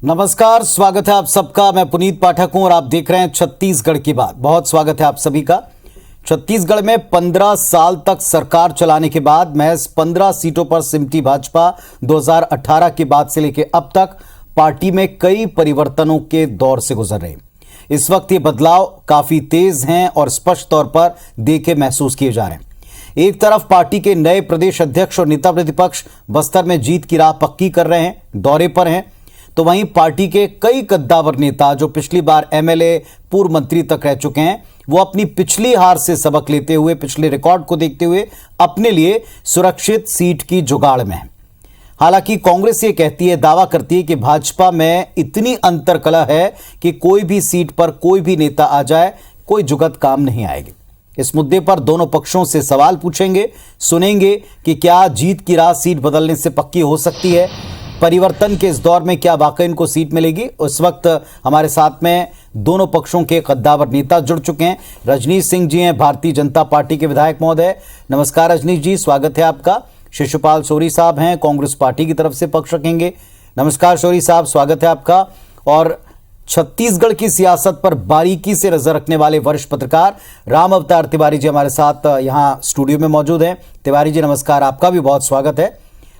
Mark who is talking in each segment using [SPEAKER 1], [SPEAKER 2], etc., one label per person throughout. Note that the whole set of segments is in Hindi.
[SPEAKER 1] नमस्कार, स्वागत है आप सबका। मैं पुनीत पाठक हूं और आप देख रहे हैं छत्तीसगढ़ की बात। बहुत स्वागत है आप सभी का। छत्तीसगढ़ में 15 साल तक सरकार चलाने के बाद महज 15 सीटों पर सिमटी भाजपा 2018 के बाद से लेकर अब तक पार्टी में कई परिवर्तनों के दौर से गुजर रहे। इस वक्त ये बदलाव काफी तेज हैं और स्पष्ट तौर पर देखे महसूस किए जा रहे हैं। एक तरफ पार्टी के नए प्रदेश अध्यक्ष और नेता प्रतिपक्ष बस्तर में जीत की राह पक्की कर रहे हैं, दौरे पर हैं, तो वहीं पार्टी के कई कद्दावर नेता जो पिछली बार एमएलए, पूर्व मंत्री तक रह चुके हैं, वो अपनी पिछली हार से सबक लेते हुए, पिछले रिकॉर्ड को देखते हुए अपने लिए सुरक्षित सीट की जुगाड़ में है। हालांकि कांग्रेस ये कहती है, दावा करती है कि भाजपा में इतनी अंतर्कलह है कि कोई भी सीट पर कोई भी नेता आ जाए, कोई जुगत काम नहीं आएगी। इस मुद्दे पर दोनों पक्षों से सवाल पूछेंगे, सुनेंगे कि क्या जीत की राह सीट बदलने से पक्की हो सकती है। परिवर्तन के इस दौर में क्या वाकई इनको सीट मिलेगी। उस वक्त हमारे साथ में दोनों पक्षों के कद्दावर नेता जुड़ चुके हैं। रजनीश सिंह जी हैं, भारतीय जनता पार्टी के विधायक महोदय। नमस्कार रजनीश जी, स्वागत है आपका। शिशुपाल शौरी साहब हैं, कांग्रेस पार्टी की तरफ से पक्ष रखेंगे। नमस्कार शौरी साहब, स्वागत है आपका। और छत्तीसगढ़ की सियासत पर बारीकी से नजर रखने वाले वरिष्ठ पत्रकार राम अवतार तिवारी जी हमारे साथ यहां स्टूडियो में मौजूद हैं। तिवारी जी नमस्कार, आपका भी बहुत स्वागत है।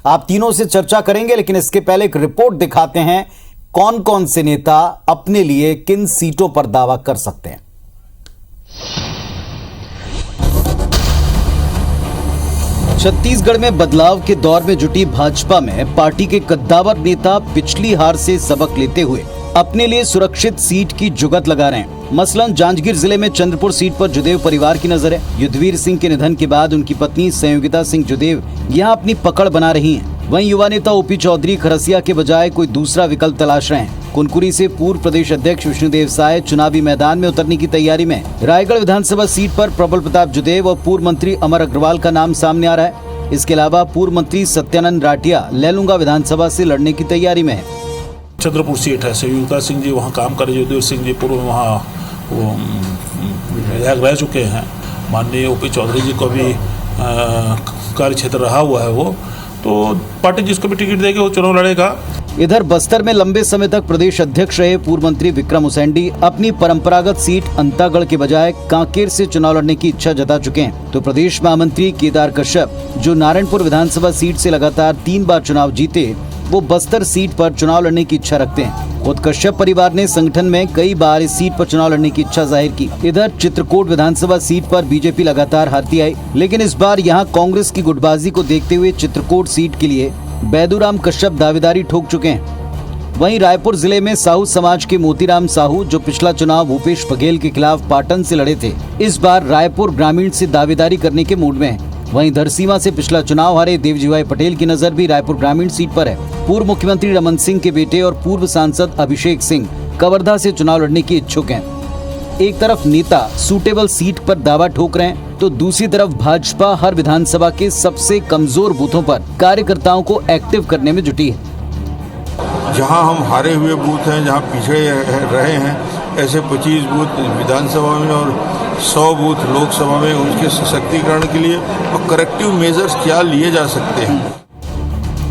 [SPEAKER 1] आप तीनों से चर्चा करेंगे, लेकिन इसके पहले एक रिपोर्ट दिखाते हैं कौन कौन से नेता अपने लिए किन सीटों पर दावा कर सकते हैं। छत्तीसगढ़ में बदलाव के दौर में जुटी भाजपा में पार्टी के कद्दावर नेता पिछली हार से सबक लेते हुए अपने लिए सुरक्षित सीट की जुगत लगा रहे हैं। मसलन जांजगीर जिले में चंद्रपुर सीट पर जुदेव परिवार की नजर है। युद्धवीर सिंह के निधन के बाद उनकी पत्नी संयोगिता सिंह जुदेव यहां अपनी पकड़ बना रही हैं। वहीं युवा नेता ओपी चौधरी खरसिया के बजाय कोई दूसरा विकल्प तलाश रहे हैं। कुनकुरी से पूर्व प्रदेश अध्यक्ष विष्णुदेव साय चुनावी मैदान में उतरने की तैयारी में। रायगढ़ विधानसभा सीट पर प्रबल प्रताप जुदेव और पूर्व मंत्री अमर अग्रवाल का नाम सामने आ रहा है। इसके अलावा पूर्व मंत्री सत्यानंद राटिया लैलूंगा विधानसभा से लड़ने की तैयारी में है।
[SPEAKER 2] चंद्रपुर सीट है, संयोगिता सिंह जी वहाँ काम कर, युद्धवीर सिंह जी पूर्व वहाँ विधायक रह चुके हैं। माननीय ओपी चौधरी जी को भी कार्य क्षेत्र रहा हुआ है वो, तो पार्टी जिसको भी टिकट देगी वो चुनाव लड़ेगा।
[SPEAKER 1] इधर बस्तर में लंबे समय तक प्रदेश अध्यक्ष रहे पूर्व मंत्री विक्रम उसेंडी अपनी परंपरागत सीट अंतागढ़ के बजाय कांकेर से चुनाव लड़ने की इच्छा जता चुके हैं। तो प्रदेश महामंत्री केदार कश्यप जो नारायणपुर विधानसभा सीट से लगातार 3 बार चुनाव जीते, वो बस्तर सीट पर चुनाव लड़ने की इच्छा रखते हैं। खुद कश्यप परिवार ने संगठन में कई बार इस सीट पर चुनाव लड़ने की इच्छा जाहिर की। इधर चित्रकूट विधानसभा सीट पर बीजेपी लगातार हारती आई, लेकिन इस बार यहां कांग्रेस की गुटबाजी को देखते हुए चित्रकूट सीट के लिए बैदूराम कश्यप दावेदारी ठोक चुके हैं। वहीं रायपुर जिले में साहू समाज के मोतीराम साहू जो पिछला चुनाव भूपेश बघेल के खिलाफ पाटन से लड़े थे, इस बार रायपुर ग्रामीण से दावेदारी करने के मूड में हैं। वहीं धरसीवा से पिछला चुनाव हारे देवजीभाई पटेल की नजर भी रायपुर ग्रामीण सीट पर है। पूर्व मुख्यमंत्री रमन सिंह के बेटे और पूर्व सांसद अभिषेक सिंह कवर्धा से चुनाव लड़ने की इच्छुक हैं। एक तरफ नेता सूटेबल सीट पर दावा ठोक रहे हैं, तो दूसरी तरफ भाजपा हर विधानसभा के सबसे कमजोर बूथों पर कार्यकर्ताओं को एक्टिव करने में जुटी है।
[SPEAKER 3] जहां हम हारे हुए बूथ हैं, जहां पिछड़े रहे हैं, ऐसे 25 बूथ विधानसभा में और 100 बूथ लोकसभा में, उनके सशक्तिकरण के लिए और करेक्टिव मेजर्स क्या लिए जा सकते हैं।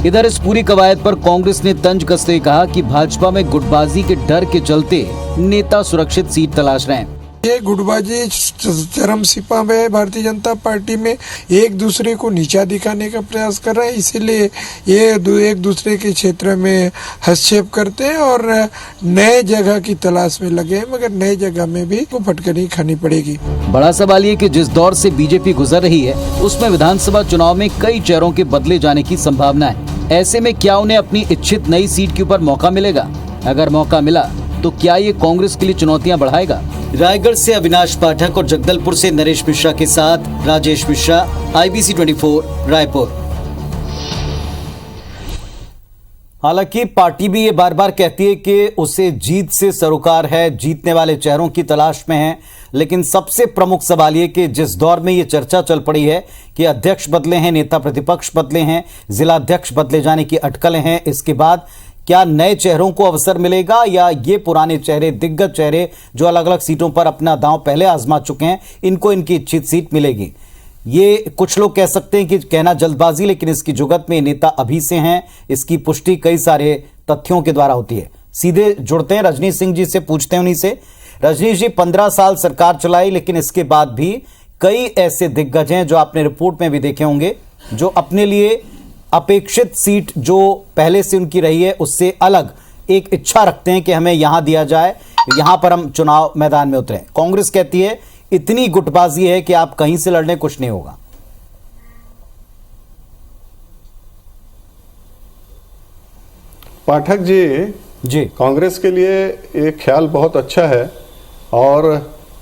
[SPEAKER 1] इधर इस पूरी कवायद पर कांग्रेस ने तंज कसते हुए कहा कि भाजपा में गुटबाजी के डर के चलते नेता सुरक्षित सीट तलाश रहे हैं।
[SPEAKER 4] ये गुटबाजी चरम सीमा में है। भारतीय जनता पार्टी में एक दूसरे को नीचा दिखाने का प्रयास कर रहे हैं, इसीलिए ये एक दूसरे के क्षेत्र में हस्तक्षेप करते हैं और नए जगह की तलाश में लगे हैं, मगर नए जगह में भी को फटकनी खानी पड़ेगी।
[SPEAKER 1] बड़ा सवाल ये कि जिस दौर से बीजेपी गुजर रही है, उसमें विधानसभा चुनाव में कई चेहरों के बदले जाने की संभावना है। ऐसे में क्या उन्हें अपनी इच्छित नई सीट के ऊपर मौका मिलेगा? अगर मौका मिला तो क्या ये कांग्रेस के लिए चुनौतियां बढ़ाएगा? रायगढ़ से अविनाश पाठक और जगदलपुर से नरेश मिश्रा के साथ राजेश मिश्रा, IBC 24 रायपुर। हालांकि पार्टी भी ये बार बार कहती है कि उसे जीत से सरोकार है, जीतने वाले चेहरों की तलाश में है, लेकिन सबसे प्रमुख सवाल ये कि जिस दौर में ये चर्चा चल पड़ी है कि अध्यक्ष बदले हैं, नेता प्रतिपक्ष बदले हैं, जिलाध्यक्ष बदले जाने की अटकलें हैं, इसके बाद क्या नए चेहरों को अवसर मिलेगा या ये पुराने चेहरे, दिग्गज चेहरे जो अलग अलग सीटों पर अपना दांव पहले आजमा चुके हैं, इनको इनकी इच्छित सीट मिलेगी? ये कुछ लोग कह सकते हैं कि कहना जल्दबाजी, लेकिन इसकी जुगत में नेता अभी से हैं। इसकी पुष्टि कई सारे तथ्यों के द्वारा होती है। सीधे जुड़ते हैं, रजनीश सिंह जी से पूछते हैं उन्हीं से। रजनीश जी, 15 साल सरकार चलाई, लेकिन इसके बाद भी कई ऐसे दिग्गज हैं जो आपने रिपोर्ट में भी देखे होंगे, जो अपने लिए अपेक्षित सीट जो पहले से उनकी रही है उससे अलग एक इच्छा रखते हैं कि हमें यहां दिया जाए, यहां पर हम चुनाव मैदान में उतरें। कांग्रेस कहती है इतनी गुटबाजी है कि आप कहीं से लड़ने कुछ नहीं होगा।
[SPEAKER 5] पाठक जी, कांग्रेस के लिए ये ख्याल बहुत अच्छा है, और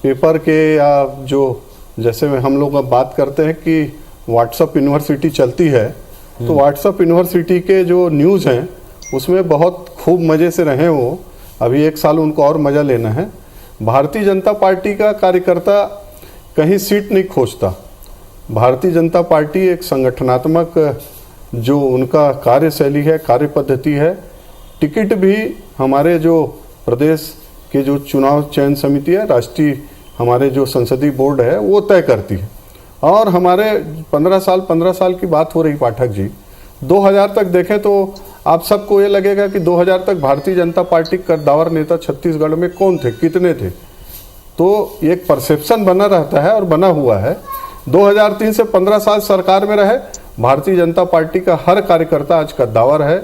[SPEAKER 5] पेपर के या जो जैसे हम लोग अब बात करते हैं कि व्हाट्सएप यूनिवर्सिटी चलती है, तो व्हाट्सएप यूनिवर्सिटी के जो न्यूज़ हैं उसमें बहुत खूब मज़े से रहे वो। अभी 1 साल उनको और मज़ा लेना है। भारतीय जनता पार्टी का कार्यकर्ता कहीं सीट नहीं खोजता। भारतीय जनता पार्टी एक संगठनात्मक जो उनका कार्यशैली है, कार्य पद्धति है, टिकट भी हमारे जो प्रदेश के जो चुनाव चयन समिति है, राष्ट्रीय हमारे जो संसदीय बोर्ड है, वो तय करती है। और हमारे 15 साल की बात हो रही पाठक जी, 2000 तक देखें तो आप सबको ये लगेगा कि 2000 तक भारतीय जनता पार्टी का कद्दावर नेता छत्तीसगढ़ में कौन थे, कितने थे, तो एक परसेप्शन बना रहता है और बना हुआ है। 2003 से 15 साल सरकार में रहे, भारतीय जनता पार्टी का हर कार्यकर्ता आज कद्दावर है,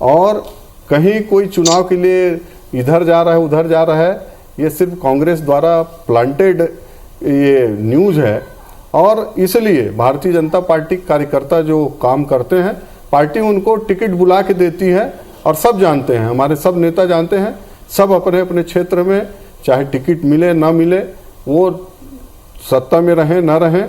[SPEAKER 5] और कहीं कोई चुनाव के लिए इधर जा रहा है उधर जा रहा है, ये सिर्फ कांग्रेस द्वारा प्लांटेड ये न्यूज़ है। और इसलिए भारतीय जनता पार्टी कार्यकर्ता जो काम करते हैं, पार्टी उनको टिकट बुला के देती है, और सब जानते हैं, हमारे सब नेता जानते हैं, सब अपने अपने क्षेत्र में चाहे टिकट मिले ना मिले, वो सत्ता में रहें ना रहें,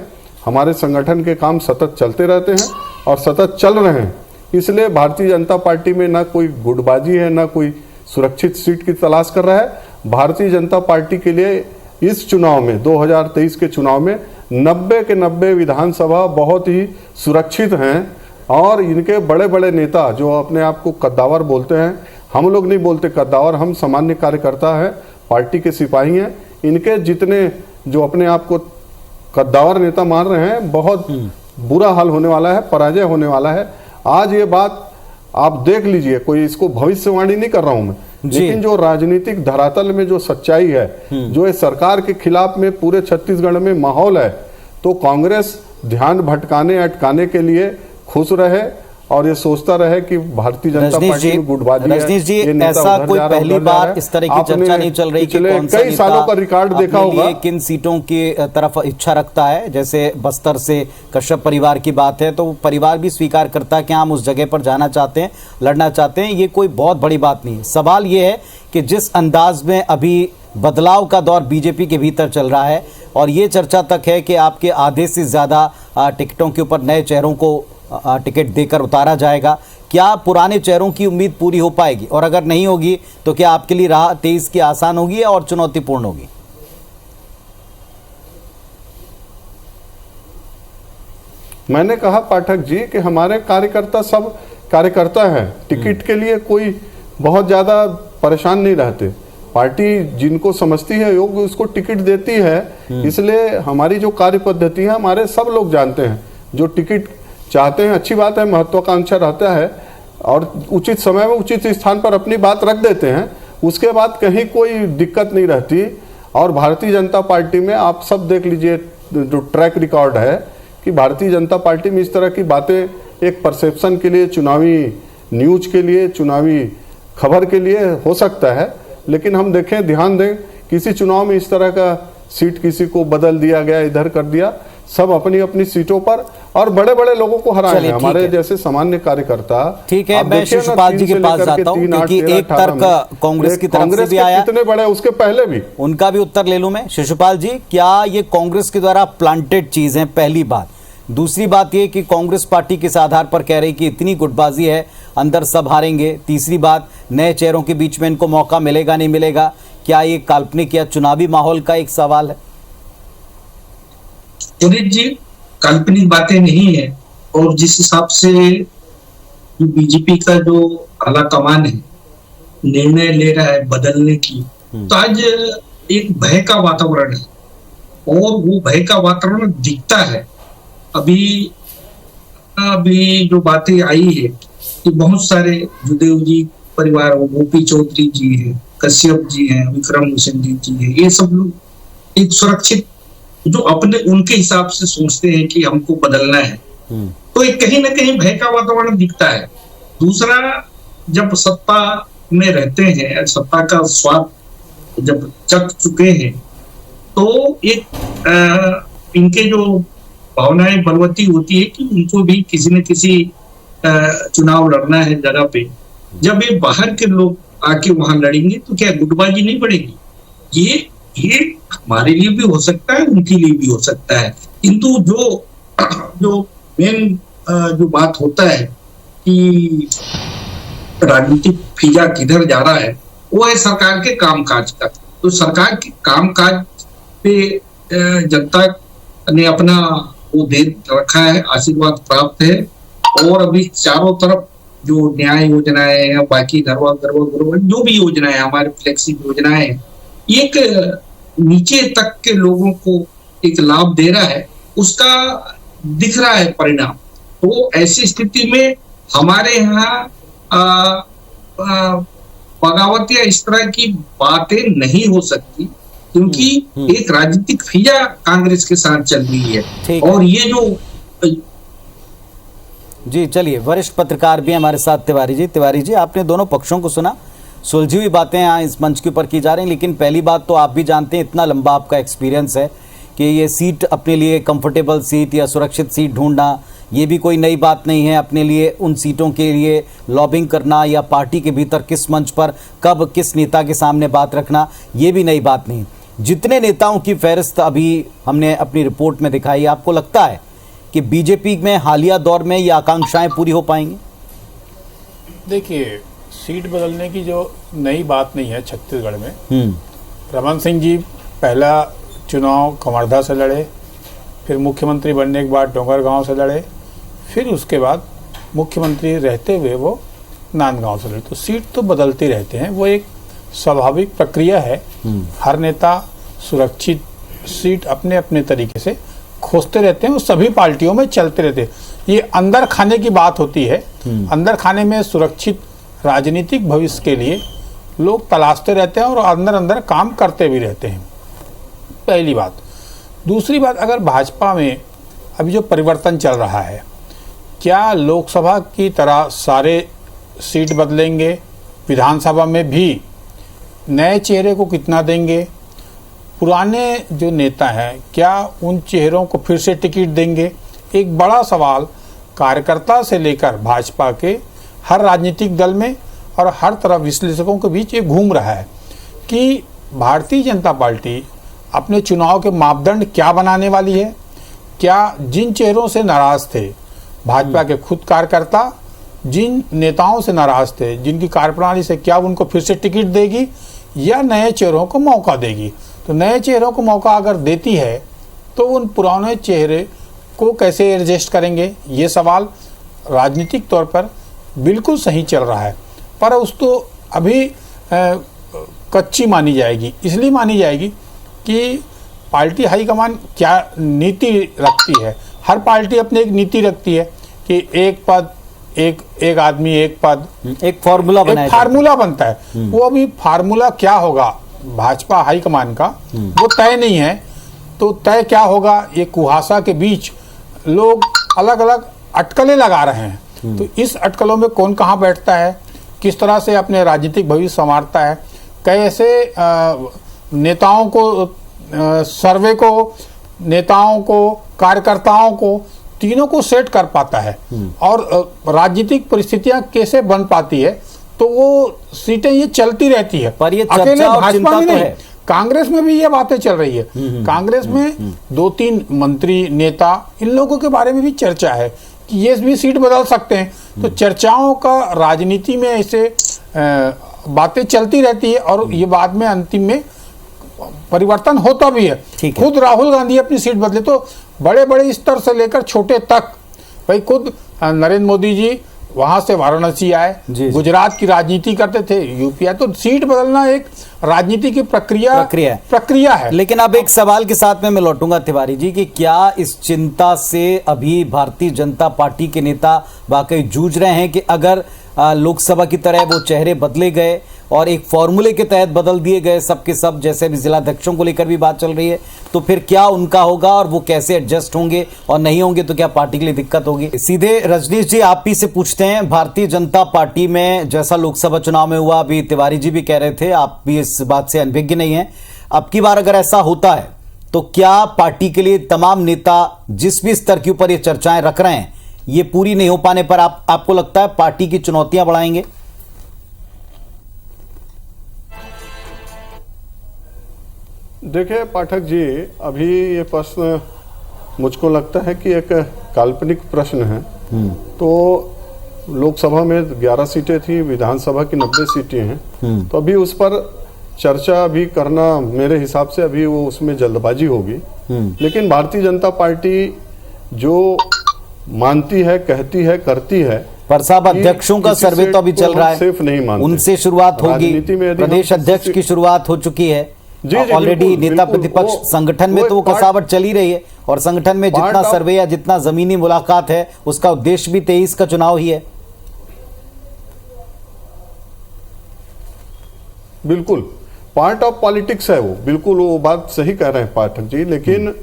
[SPEAKER 5] हमारे संगठन के काम सतत चलते रहते हैं और सतत चल रहे हैं। इसलिए भारतीय जनता पार्टी में ना कोई गुटबाजी है, ना कोई सुरक्षित सीट की तलाश कर रहा है। भारतीय जनता पार्टी के लिए इस चुनाव में 2023 के चुनाव में 90 के 90 विधानसभा बहुत ही सुरक्षित हैं, और इनके बड़े बड़े नेता जो अपने आप को कद्दावर बोलते हैं, हम लोग नहीं बोलते कद्दावर, हम सामान्य कार्यकर्ता हैं, पार्टी के सिपाही हैं, इनके जितने जो अपने आप को कद्दावर नेता मान रहे हैं, बहुत बुरा हाल होने वाला है, पराजय होने वाला है। आज ये बात आप देख लीजिए, कोई इसको भविष्यवाणी नहीं कर रहा हूं मैं, लेकिन जो राजनीतिक धरातल में जो सच्चाई है, जो इस सरकार के खिलाफ में पूरे छत्तीसगढ़ में माहौल है, तो कांग्रेस ध्यान भटकाने अटकाने के लिए खुश रहे और ये सोचता रहे कि भारतीय जनता पार्टी में गुटबाजी है।
[SPEAKER 1] रजनीश जी, ऐसा कोई पहली बार इस तरह की चर्चा नहीं चल रही कि कौन सा
[SPEAKER 5] कई सालों का रिकॉर्ड देखा होगा
[SPEAKER 1] किन सीटों की तरफ इच्छा रखता है। जैसे बस्तर से कश्यप परिवार की बात है, तो परिवार भी स्वीकार करता है कि हम उस जगह पर जाना चाहते हैं, लड़ना चाहते हैं। ये कोई बहुत बड़ी बात नहीं है। सवाल ये है कि जिस अंदाज में अभी बदलाव का दौर बीजेपी के भीतर चल रहा है, और ये चर्चा तक है कि आपके आधे से ज़्यादा टिकटों के ऊपर नए चेहरों को टिकट देकर उतारा जाएगा, क्या पुराने चेहरों की उम्मीद पूरी हो पाएगी? और अगर नहीं होगी तो क्या आपके लिए राह 23 की आसान होगी और चुनौतीपूर्ण होगी?
[SPEAKER 5] मैंने कहा पाठक जी कि हमारे कार्यकर्ता सब कार्यकर्ता हैं, टिकट के लिए कोई बहुत ज़्यादा परेशान नहीं रहते। पार्टी जिनको समझती है योग्य उसको टिकट देती है। इसलिए हमारी जो कार्य पद्धति है हमारे सब लोग जानते हैं। जो टिकट चाहते हैं, अच्छी बात है, महत्वाकांक्षा रहता है और उचित समय में उचित स्थान पर अपनी बात रख देते हैं, उसके बाद कहीं कोई दिक्कत नहीं रहती। और भारतीय जनता पार्टी में आप सब देख लीजिए जो ट्रैक रिकॉर्ड है कि भारतीय जनता पार्टी में इस तरह की बातें एक परसेप्शन के लिए, चुनावी न्यूज के लिए, चुनावी खबर के लिए हो सकता है, लेकिन हम देखें, ध्यान दें, किसी चुनाव में इस तरह का सीट किसी को बदल दिया गया, इधर कर दिया, सब अपनी अपनी सीटों पर और बड़े बड़े लोगों को हराए हैं। हमारे जैसे सामान्य कार्यकर्ता।
[SPEAKER 1] ठीक है, मैं शिशुपाल जी के पास जाता हूं, क्योंकि एक तर्क कांग्रेस की तरफ से भी आया,
[SPEAKER 5] कितने बड़े उसके पहले भी,
[SPEAKER 1] उनका भी उत्तर ले लूं मैं। शिशुपाल जी, क्या ये कांग्रेस के द्वारा प्लांटेड चीज है? पहली बात। दूसरी बात ये कि कांग्रेस पार्टी किस आधार पर कह रही कि इतनी गुटबाजी है, अंदर सब हारेंगे। तीसरी बात, नए चेहरों के बीच में इनको मौका मिलेगा नहीं मिलेगा, क्या ये काल्पनिक या चुनावी माहौल का एक सवाल है?
[SPEAKER 6] पुनीत जी, काल्पनिक बातें नहीं है, और जिस हिसाब से बीजेपी का जो आला कमान है निर्णय ले रहा है बदलने की, तो आज एक भय का वातावरण है, और वो भय का वातावरण दिखता है। अभी जो बातें आई है कि बहुत सारे जुदेव जी परिवार, वो गोपी चौधरी जी है, कश्यप जी हैं, विक्रम हुसैन जी है, ये सब लोग एक सुरक्षित, जो अपने उनके हिसाब से सोचते हैं कि हमको बदलना है, तो एक कहीं ना कहीं भय का वातावरण दिखता है। दूसरा, जब सत्ता में रहते हैं, सत्ता का स्वाद जब चख चुके हैं, तो एक इनके जो भावनाएं बलवती होती है कि उनको भी किसी न किसी चुनाव लड़ना है जगह पे। जब ये बाहर के लोग आके वहां लड़ेंगे तो क्या गुटबाजी नहीं बढ़ेगी? ये हमारे लिए भी हो सकता है, उनके लिए भी हो सकता है। किंतु जो मेन जो बात होता है कि राजनीतिक फीजा किधर जा रहा है, वो है सरकार के कामकाज का। तो सरकार के कामकाज पे जनता ने अपना वो दे रखा है, आशीर्वाद प्राप्त है। और अभी चारों तरफ जो न्याय योजनाएं हैं, बाकी घरवा जो भी योजनाएं हमारे फ्लेक्सी योजनाएं, एक नीचे तक के लोगों को एक लाभ दे रहा है, उसका दिख रहा है परिणाम। तो ऐसी स्थिति में हमारे यहाँ बगावत या इस तरह की बातें नहीं हो सकती, क्योंकि एक राजनीतिक फीजा कांग्रेस के साथ चल रही है। और ये जो
[SPEAKER 1] जी, चलिए, वरिष्ठ पत्रकार भी हैं हमारे साथ तिवारी जी, आपने दोनों पक्षों को सुना, सुलझी हुई बातें यहाँ इस मंच के ऊपर की जा रही हैं। लेकिन पहली बात तो आप भी जानते हैं, इतना लंबा आपका एक्सपीरियंस है कि ये सीट अपने लिए कंफर्टेबल सीट या सुरक्षित सीट ढूंढना, ये भी कोई नई बात नहीं है। अपने लिए उन सीटों के लिए लॉबिंग करना या पार्टी के भीतर किस मंच पर कब किस नेता के सामने बात रखना, ये भी नई बात नहीं। जितने नेताओं की फहरिस्त अभी हमने अपनी रिपोर्ट में दिखाई, आपको लगता है कि बीजेपी में हालिया दौर में ये आकांक्षाएं पूरी हो पाएंगी?
[SPEAKER 7] देखिए, सीट बदलने की जो नई बात नहीं है छत्तीसगढ़ में। रमन सिंह जी पहला चुनाव कवर्धा से लड़े, फिर मुख्यमंत्री बनने के बाद डोंगरगांव से लड़े, फिर उसके बाद मुख्यमंत्री रहते हुए वो नांदगांव से लड़े। तो सीट तो बदलते रहते हैं, वो एक स्वाभाविक प्रक्रिया है। हर नेता सुरक्षित सीट अपने अपने तरीके से खोजते रहते हैं, वो सभी पार्टियों में चलते रहते हैं। ये अंदर खाने की बात होती है। अंदर खाने में सुरक्षित राजनीतिक भविष्य के लिए लोग तलाशते रहते हैं और अंदर अंदर काम करते भी रहते हैं, पहली बात। दूसरी बात, अगर भाजपा में अभी जो परिवर्तन चल रहा है, क्या लोकसभा की तरह सारे सीट बदलेंगे? विधानसभा में भी नए चेहरे को कितना देंगे? पुराने जो नेता हैं, क्या उन चेहरों को फिर से टिकट देंगे? एक बड़ा सवाल कार्यकर्ता से लेकर भाजपा के हर राजनीतिक दल में और हर तरफ विश्लेषकों के बीच ये घूम रहा है कि भारतीय जनता पार्टी अपने चुनाव के मापदंड क्या बनाने वाली है। क्या जिन चेहरों से नाराज थे भाजपा के खुद कार्यकर्ता, जिन नेताओं से नाराज थे, जिनकी कार्यप्रणाली से, क्या उनको फिर से टिकट देगी या नए चेहरों को मौका देगी? तो नए चेहरों को मौका अगर देती है तो उन पुराने चेहरे को कैसे एडजस्ट करेंगे? ये सवाल राजनीतिक तौर पर बिल्कुल सही चल रहा है, पर उस तो अभी कच्ची मानी जाएगी। इसलिए मानी जाएगी कि पार्टी हाईकमान क्या नीति रखती है। हर पार्टी अपनी एक नीति रखती है कि एक पद, एक आदमी एक पद,
[SPEAKER 1] एक फार्मूला
[SPEAKER 7] बनता है। वो अभी फार्मूला क्या होगा भाजपा हाईकमान का, वो तय नहीं है। तो तय क्या होगा, ये कुहासा के बीच लोग अलग अलग अटकलें लगा रहे हैं। तो इस अटकलों में कौन कहाँ बैठता है, किस तरह से अपने राजनीतिक भविष्य संवारता है, कैसे नेताओं को, सर्वे को, नेताओं को, कार्यकर्ताओं को, तीनों को सेट कर पाता है और राजनीतिक परिस्थितियां कैसे बन पाती है। तो वो सीटें ये चलती रहती है,
[SPEAKER 1] पर ये
[SPEAKER 7] अकेले भाजपा में नहीं, कांग्रेस में भी ये बातें चल रही है। कांग्रेस में 2-3 मंत्री, नेता, इन लोगों के बारे में भी चर्चा है कि ये भी सीट बदल सकते हैं। तो चर्चाओं का राजनीति में ऐसे बातें चलती रहती है और ये बाद में अंतिम में परिवर्तन होता भी है। खुद राहुल गांधी अपनी सीट बदले तो बड़े बड़े स्तर से लेकर छोटे तक, भाई खुद नरेंद्र मोदी जी वहां से वाराणसी आए, गुजरात की राजनीति करते थे, यूपी आए। तो सीट बदलना एक राजनीति की प्रक्रिया है।
[SPEAKER 1] लेकिन अब एक सवाल के साथ में मैं लौटूंगा तिवारी जी कि क्या इस चिंता से अभी भारतीय जनता पार्टी के नेता वाकई जूझ रहे हैं कि अगर लोकसभा की तरह वो चेहरे बदले गए और एक फॉर्मूले के तहत बदल दिए गए सबके सब, जैसे भी जिलाध्यक्षों को लेकर भी बात चल रही है, तो फिर क्या उनका होगा और वो कैसे एडजस्ट होंगे और नहीं होंगे तो क्या पार्टी के लिए दिक्कत होगी? सीधे रजनीश जी आप ही से पूछते हैं, भारतीय जनता पार्टी में जैसा लोकसभा चुनाव में हुआ, अभी तिवारी जी भी कह रहे थे, आप भी इस बात से अनभिज्ञ नहीं है, अब की बार अगर ऐसा होता है तो क्या पार्टी के लिए तमाम नेता जिस भी स्तर के ऊपर ये चर्चाएं रख रहे हैं, ये पूरी नहीं हो पाने पर आपको लगता है पार्टी की चुनौतियां बढ़ाएंगे?
[SPEAKER 5] देखिए पाठक जी, अभी ये प्रश्न मुझको लगता है कि एक काल्पनिक प्रश्न है। तो लोकसभा में 11 सीटें थी, विधानसभा की 90 सीटें हैं, तो अभी उस पर चर्चा भी करना मेरे हिसाब से अभी वो उसमें जल्दबाजी होगी। लेकिन भारतीय जनता पार्टी जो मानती है, कहती है, करती है,
[SPEAKER 1] पर साहब अध्यक्षों का सर्वे तो अभी चल रहा है,
[SPEAKER 5] सिर्फ नहीं मानते,
[SPEAKER 1] उनसे शुरुआत होगी, प्रदेश अध्यक्ष की शुरुआत हो चुकी है ऑलरेडी, नेता प्रतिपक्ष संगठन में तो वो कसावट चल ही रही है, और संगठन में जितना सर्वे या जितना जमीनी मुलाकात है उसका उद्देश्य भी 23 का चुनाव ही है।
[SPEAKER 5] बिल्कुल पार्ट ऑफ पॉलिटिक्स है वो, बिल्कुल वो बात सही कह रहे हैं पाठक जी। लेकिन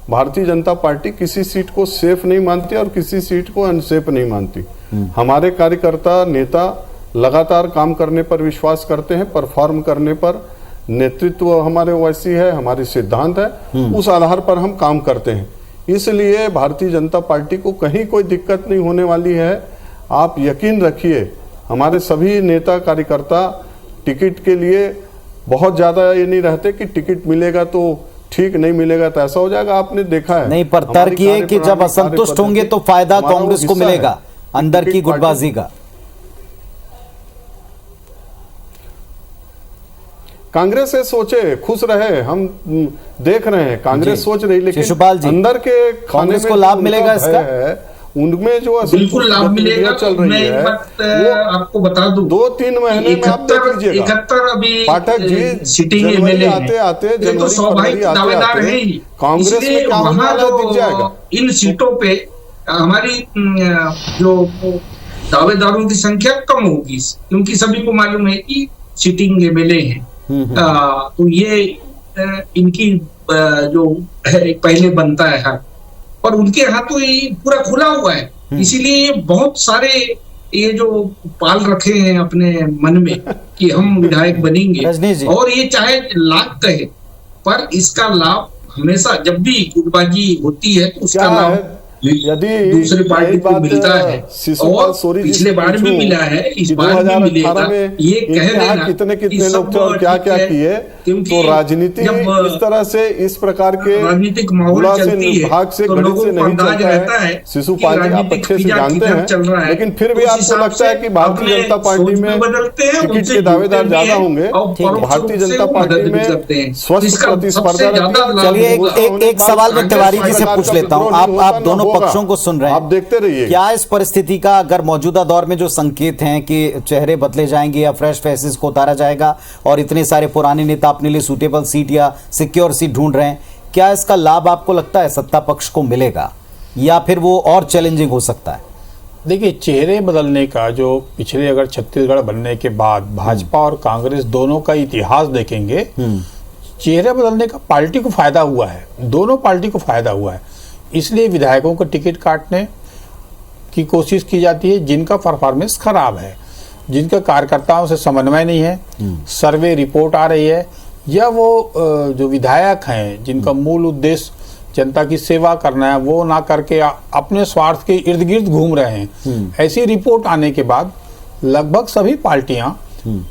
[SPEAKER 5] भारतीय जनता पार्टी किसी सीट को सेफ नहीं मानती और किसी सीट को अनसेफ नहीं मानती। हमारे कार्यकर्ता नेता लगातार काम करने पर विश्वास करते हैं, परफॉर्म करने पर। नेतृत्व हमारे वैसी है, हमारी सिद्धांत है, उस आधार पर हम काम करते हैं। इसलिए भारतीय जनता पार्टी को कहीं कोई दिक्कत नहीं होने वाली है। आप यकीन रखिए, हमारे सभी नेता कार्यकर्ता टिकट के लिए बहुत ज्यादा ये नहीं रहते कि टिकट मिलेगा तो ठीक, नहीं मिलेगा तो ऐसा हो जाएगा। आपने देखा है
[SPEAKER 1] नहीं, पर तर्क ये कि जब असंतुष्ट होंगे तो फायदा कांग्रेस को मिलेगा अंदर की गुटबाजी का।
[SPEAKER 5] कांग्रेस से सोचे, खुश रहे, हम देख रहे हैं कांग्रेस सोच रही, लेकिन अंदर के
[SPEAKER 1] कांग्रेस को लाभ मिलेगा इसका,
[SPEAKER 5] उनमें जो
[SPEAKER 6] बिल्कुल लाभ मिलेगा।
[SPEAKER 5] चल रही है,
[SPEAKER 6] आपको बता दूं,
[SPEAKER 5] 2-3 महीने में आप देख लीजिएगा।
[SPEAKER 6] 71 अभी
[SPEAKER 5] पाठक जी
[SPEAKER 6] सिटिंग एमएलए
[SPEAKER 5] आते
[SPEAKER 6] तो स्वाभाविक दावेदार है ही,
[SPEAKER 5] कांग्रेस में क्या होने वाला दिख जाएगा।
[SPEAKER 6] इन सीटों पे हमारी जो दावेदारों की संख्या कम होगी, क्योंकि सभी को मालूम है कि सिटिंग एमएलए है। तो ये इनकी जो है पहले बनता है हक, और उनके यहाँ तो ये पूरा खुला हुआ है। इसीलिए बहुत सारे ये जो पाल रखे हैं अपने मन में कि हम विधायक बनेंगे, और ये चाहे लाख कहे, पर इसका लाभ हमेशा जब भी गुटबाजी होती है तो उसका लाभ
[SPEAKER 5] यदि
[SPEAKER 6] दूसरी पार्टी को मिलता है, और पिछले बार भी मिला है, इस बार भी मिलेगा। ये कह देना
[SPEAKER 5] कितने लोग थे और क्या क्या किए, तो राजनीति इस तरह से, इस प्रकार के
[SPEAKER 6] राजनीतिक माहौल चलती है
[SPEAKER 5] भाग से
[SPEAKER 6] तो
[SPEAKER 5] गणित से नहीं चलता है। शिशु पाजी आप अच्छे से जानते हैं, लेकिन फिर भी आपको लगता है कि भारतीय जनता पार्टी में टिकट के दावेदार ज्यादा होंगे, भारतीय जनता पार्टी में स्वस्थ प्रतिस्पर्धा।
[SPEAKER 1] चलिए एक सवाल मैं तिवारी जी से पूछ लेता हूँ, आप दोनों पक्षों को सुन रहे हैं,
[SPEAKER 5] आप देखते रहिए।
[SPEAKER 1] क्या इस परिस्थिति का अगर मौजूदा दौर में जो संकेत हैं कि चेहरे बदले जाएंगे या फ्रेश फेसेस को उतारा जाएगा और इतने सारे पुराने नेता अपने लिए सूटेबल सीट या सिक्योर सीट ढूंढ रहे हैं, क्या इसका लाभ आपको लगता है सत्ता पक्ष को मिलेगा या फिर वो और चैलेंजिंग हो सकता है?
[SPEAKER 7] देखिए, चेहरे बदलने का जो पिछले अगर छत्तीसगढ़ बनने के बाद भाजपा और कांग्रेस दोनों का इतिहास देखेंगे, चेहरे बदलने का पार्टी को फायदा हुआ है, दोनों पार्टी को फायदा हुआ है। इसलिए विधायकों को टिकट काटने की कोशिश की जाती है जिनका परफॉर्मेंस खराब है, जिनका कार्यकर्ताओं से समन्वय नहीं है, सर्वे रिपोर्ट आ रही है, या वो जो विधायक हैं जिनका मूल उद्देश्य जनता की सेवा करना है वो ना करके अपने स्वार्थ के इर्द गिर्द घूम रहे हैं, ऐसी रिपोर्ट आने के बाद लगभग सभी पार्टियां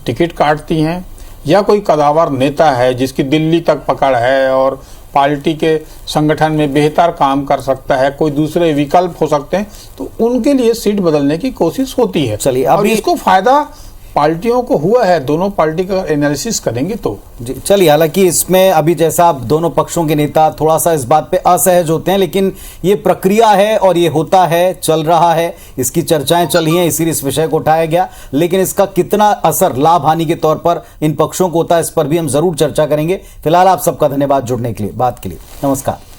[SPEAKER 7] टिकट काटती हैं। या कोई कदावर नेता है जिसकी दिल्ली तक पकड़ है और पार्टी के संगठन में बेहतर काम कर सकता है, कोई दूसरे विकल्प हो सकते हैं, तो उनके लिए सीट बदलने की कोशिश होती है।
[SPEAKER 1] चलिए,
[SPEAKER 7] और इसको फायदा पार्टियों को हुआ है, दोनों पार्टी का एनालिसिस करेंगे तो
[SPEAKER 1] जी। चलिए, हालांकि इसमें अभी जैसा आप दोनों पक्षों के नेता थोड़ा सा इस बात पे असहज होते हैं, लेकिन ये प्रक्रिया है और ये होता है, चल रहा है, इसकी चर्चाएं चल रही हैं, इसीलिए इस विषय को उठाया गया। लेकिन इसका कितना असर लाभ हानि के तौर पर इन पक्षों को होता है, इस पर भी हम जरूर चर्चा करेंगे। फिलहाल आप सबका धन्यवाद जुड़ने के लिए, बात के लिए। नमस्कार।